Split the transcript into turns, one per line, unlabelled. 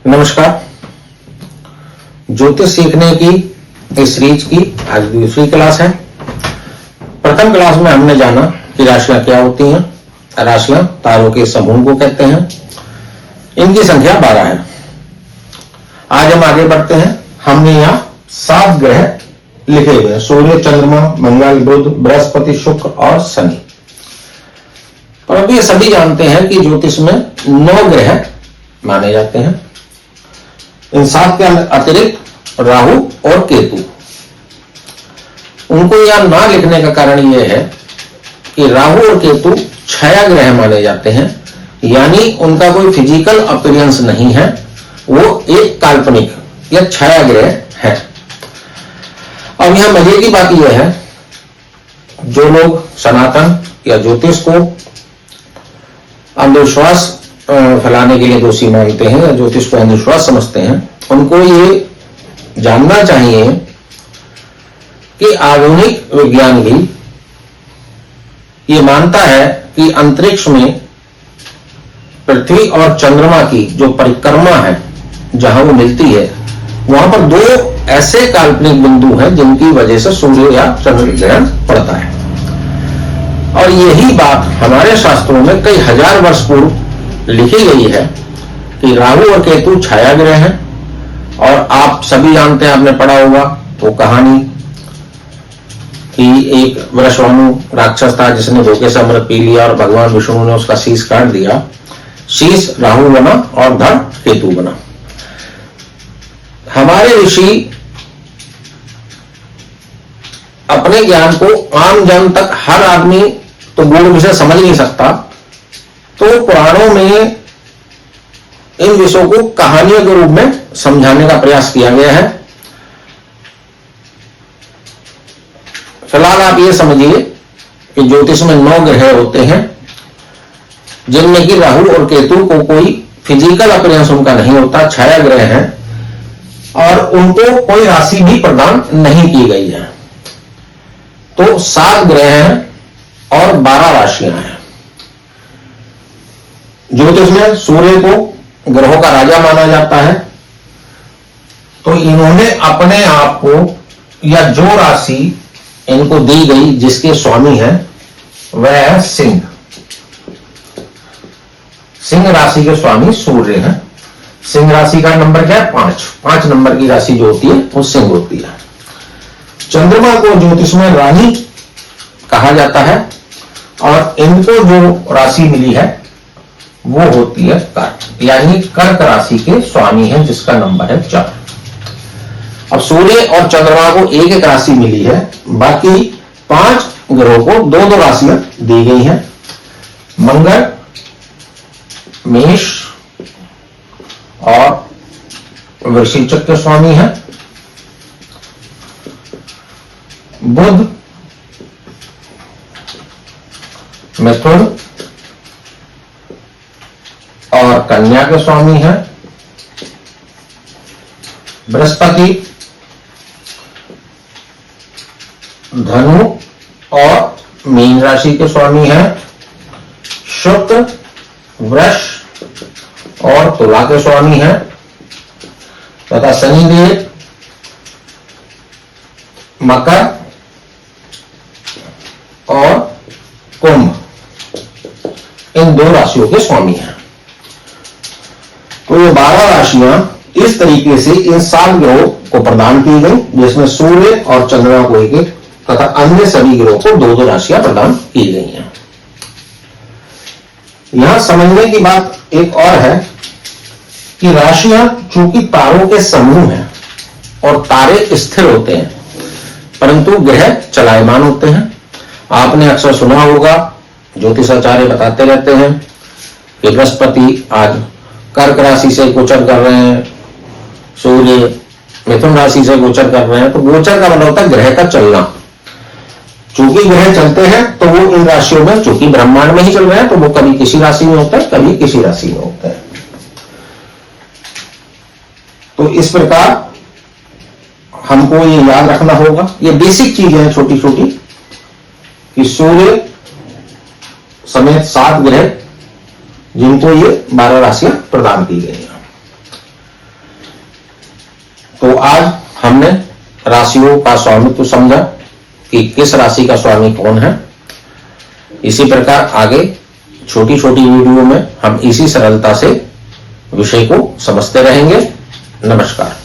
नमस्कार। ज्योतिष सीखने की इस सीरीज की आज दूसरी क्लास है। प्रथम क्लास में हमने जाना कि राशियां क्या होती हैं। राशियां तारों के समूह को कहते हैं। इनकी संख्या 12 है। आज हम आगे बढ़ते हैं। हमने यहाँ 7 ग्रह लिखे हुए हैं, सूर्य, चंद्रमा, मंगल, बुध, बृहस्पति, शुक्र और शनि। परंतु ये सभी जानते हैं कि ज्योतिष में 9 ग्रह माने जाते हैं। इन 7 के अतिरिक्त राहु और केतु। उनको यहां ना लिखने का कारण यह है कि राहु और केतु छाया ग्रह माने जाते हैं, यानी उनका कोई फिजिकल अपीयरेंस नहीं है, वो एक काल्पनिक या छाया ग्रह है। अब यहां मजे की बात यह है, जो लोग सनातन या ज्योतिष को अंधविश्वास फैलाने के लिए दोषी मानते हैं या ज्योतिष को अंधविश्वास समझते हैं, उनको ये जानना चाहिए कि आधुनिक विज्ञान भी ये मानता है कि अंतरिक्ष में पृथ्वी और चंद्रमा की जो परिक्रमा है, जहां वो मिलती है, वहां पर 2 ऐसे काल्पनिक बिंदु हैं जिनकी वजह से सूर्य या चंद्र ग्रहण पड़ता है। और यही बात हमारे शास्त्रों में कई हजार वर्ष पूर्व लिखी गई है कि राहु और केतु छाया ग्रह हैं। और आप सभी जानते हैं, आपने पढ़ा होगा वो कहानी कि एक वृषभानु राक्षस था जिसने धोखे से अमृत पी लिया और भगवान विष्णु ने उसका शीश काट दिया। शीश राहु बना और धड़ केतु बना। हमारे ऋषि अपने ज्ञान को आम जन तक, हर आदमी तो गूढ़ विषय समझ नहीं सकता, तो पुराणों में इन विषयों को कहानियों के रूप में समझाने का प्रयास किया गया है। फिलहाल आप ये समझिए कि ज्योतिष में 9 ग्रह होते हैं, जिनमें कि राहु और केतु को कोई फिजिकल अपीयरेंस उनका नहीं होता, छाया ग्रह हैं और उनको कोई राशि भी प्रदान नहीं की गई है। तो 7 ग्रह हैं और 12 राशियां हैं। ज्योतिष में सूर्य को ग्रहों का राजा माना जाता है, तो इन्होंने अपने आप को या जो राशि इनको दी गई, जिसके स्वामी है, वह है सिंह। सिंह राशि के स्वामी सूर्य है। सिंह राशि का नंबर क्या है? 5 नंबर की राशि जो होती है वो सिंह होती है। चंद्रमा को ज्योतिष में रानी कहा जाता है और इनको जो राशि मिली है वो होती है कर्क, यानी कर्क राशि के स्वामी है, जिसका नंबर है 4। अब सूर्य और चंद्रमा को एक राशि मिली है, बाकी 5 ग्रहों को 2 राशियां दी गई हैं। मंगल मेष और वृश्चिक के स्वामी है। बुध मिथुन और कन्या के स्वामी है। बृहस्पति धनु और मीन राशि के स्वामी है। शुक्र वृष और तुला के स्वामी है तथा शनिदेव मकर और कुंभ, इन 2 राशियों के स्वामी हैं। तो ये 12 राशियां इस तरीके से इन 7 ग्रहों को प्रदान की गई, जिसमें सूर्य और चंद्रमा को एक तथा अन्य सभी ग्रहों को 2 राशियां प्रदान की गई हैं। यहां समझने की बात एक और है कि राशियां चूंकि तारों के समूह हैं और तारे स्थिर होते हैं, परंतु ग्रह चलायमान होते हैं। आपने अक्सर सुना होगा, ज्योतिषाचार्य बताते रहते हैं कि बृहस्पति आज कर्क राशि से गोचर कर रहे हैं, सूर्य मिथुन राशि से गोचर कर रहे हैं। तो गोचर का मतलब होता है ग्रह का चलना। चूंकि ग्रह चलते हैं तो वो इन राशियों में, चूंकि ब्रह्मांड में ही चल रहे हैं, तो वो कभी किसी राशि में होता है, कभी किसी राशि में होता है। तो इस प्रकार हमको ये याद रखना होगा। ये बेसिक चीजें हैं छोटी छोटी, कि सूर्य समेत 7 ग्रह जिनको ये 12 राशियां प्रदान की गई हैं। तो आज हमने राशियों का स्वामित्व समझा कि किस राशि का स्वामी कौन है। इसी प्रकार आगे छोटी छोटी वीडियो में हम इसी सरलता से विषय को समझते रहेंगे। नमस्कार।